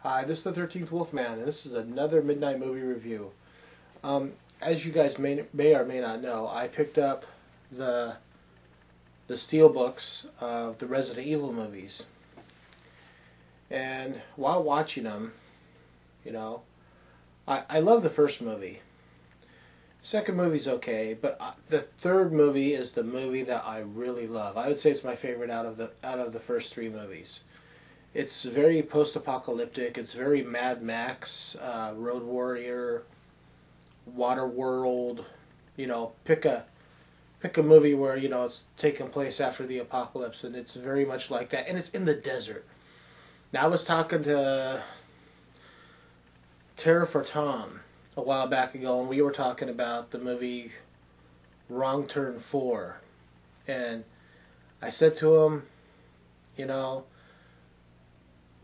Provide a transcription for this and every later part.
Hi, this is the 13th Wolfman, and this is another Midnight Movie Review. As you guys may or may not know, I picked up the steelbooks of the Resident Evil movies. And while watching them, I love the first movie. Second movie's okay, but the third movie is the movie that I really love. I would say it's my favorite out of the first three movies. It's very post-apocalyptic. It's very Mad Max, Road Warrior, Waterworld. Pick a movie where it's taking place after the apocalypse, and it's very much like that. And it's in the desert. Now I was talking to Tara Fortan a while back ago, and we were talking about the movie Wrong Turn 4, and I said to him,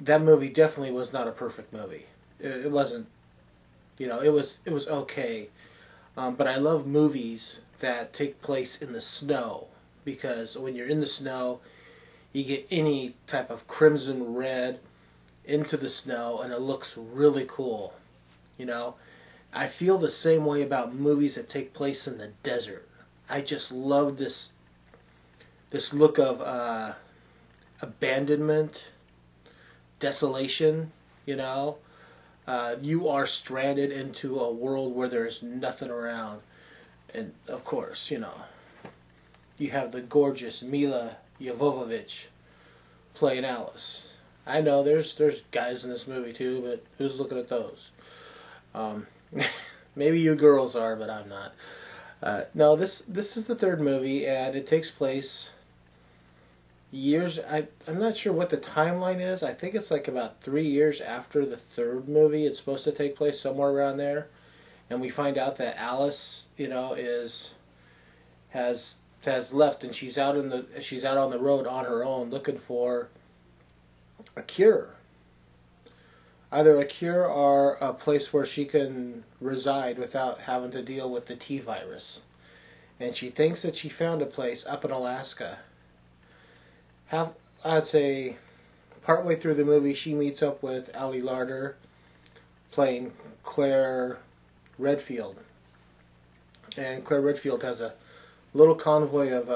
that movie definitely was not a perfect movie. It wasn't, it was okay. But I love movies that take place in the snow, because when you're in the snow, you get any type of crimson red into the snow, and it looks really cool. I feel the same way about movies that take place in the desert. I just love this look of abandonment, desolation. You are stranded into a world where there's nothing around, and of course, you have the gorgeous Milla Jovovich playing Alice. I know there's guys in this movie too, but who's looking at those? Maybe you girls are, but I'm not. No, this is the third movie, and it takes place years. I'm not sure what the timeline is. I think it's like about 3 years after the third movie. It's supposed to take place somewhere around there, and we find out that Alice, has left, and she's out on the road on her own looking for a cure. Either a cure or a place where she can reside without having to deal with the T virus. And she thinks that she found a place up in Alaska. I'd say partway through the movie, she meets up with Ali Larter playing Claire Redfield. And Claire Redfield has a little convoy of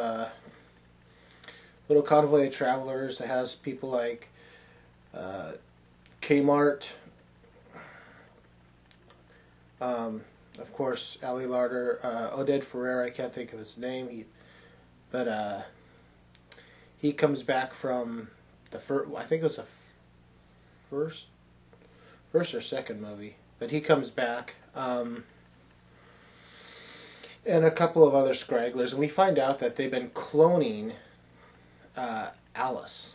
travelers that has people like Kmart, of course, Ali Larter, Oded Ferrer, I can't think of his name, but he comes back from the first, I think it was the first or second movie, but he comes back, and a couple of other scragglers, and we find out that they've been cloning Alice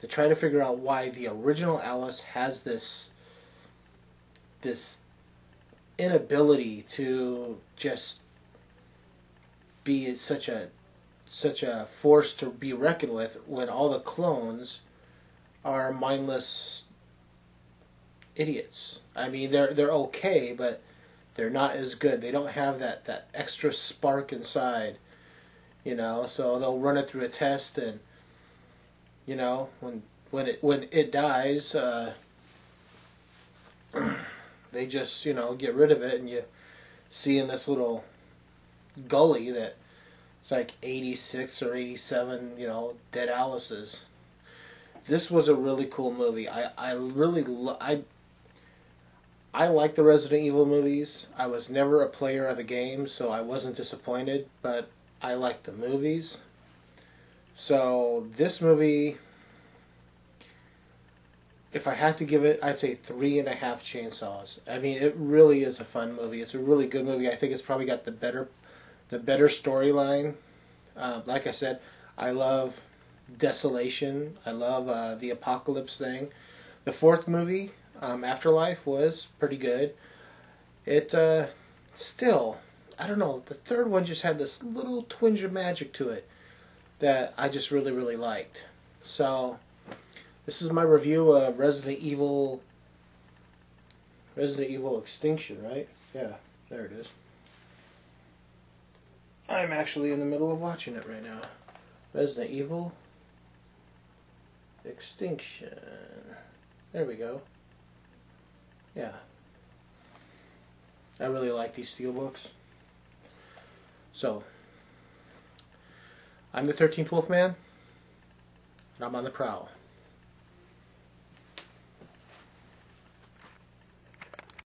to try to figure out why the original Alice has this inability to just be such a force to be reckoned with, when all the clones are mindless idiots. I mean, they're okay, but they're not as good. They don't have that extra spark inside, so they'll run it through a test, and when it dies, they just get rid of it, and you see in this little gully that it's like 86 or 87 dead Alice's. This was a really cool movie. I like the Resident Evil movies. I was never a player of the game, so I wasn't disappointed, but I liked the movies. So this movie, if I had to give it, I'd say 3.5 chainsaws. I mean, it really is a fun movie. It's a really good movie. I think it's probably got the better storyline. Like I said, I love desolation. I love the apocalypse thing. The fourth movie, Afterlife, was pretty good. It still, I don't know, the third one just had this little twinge of magic to it that I just really, really liked. So this is my review of Resident Evil Extinction, right? Yeah, there it is. I'm actually in the middle of watching it right now. Resident Evil Extinction. There we go. Yeah. I really like these steelbooks. So, I'm the 13th Wolfman, and I'm on the prowl.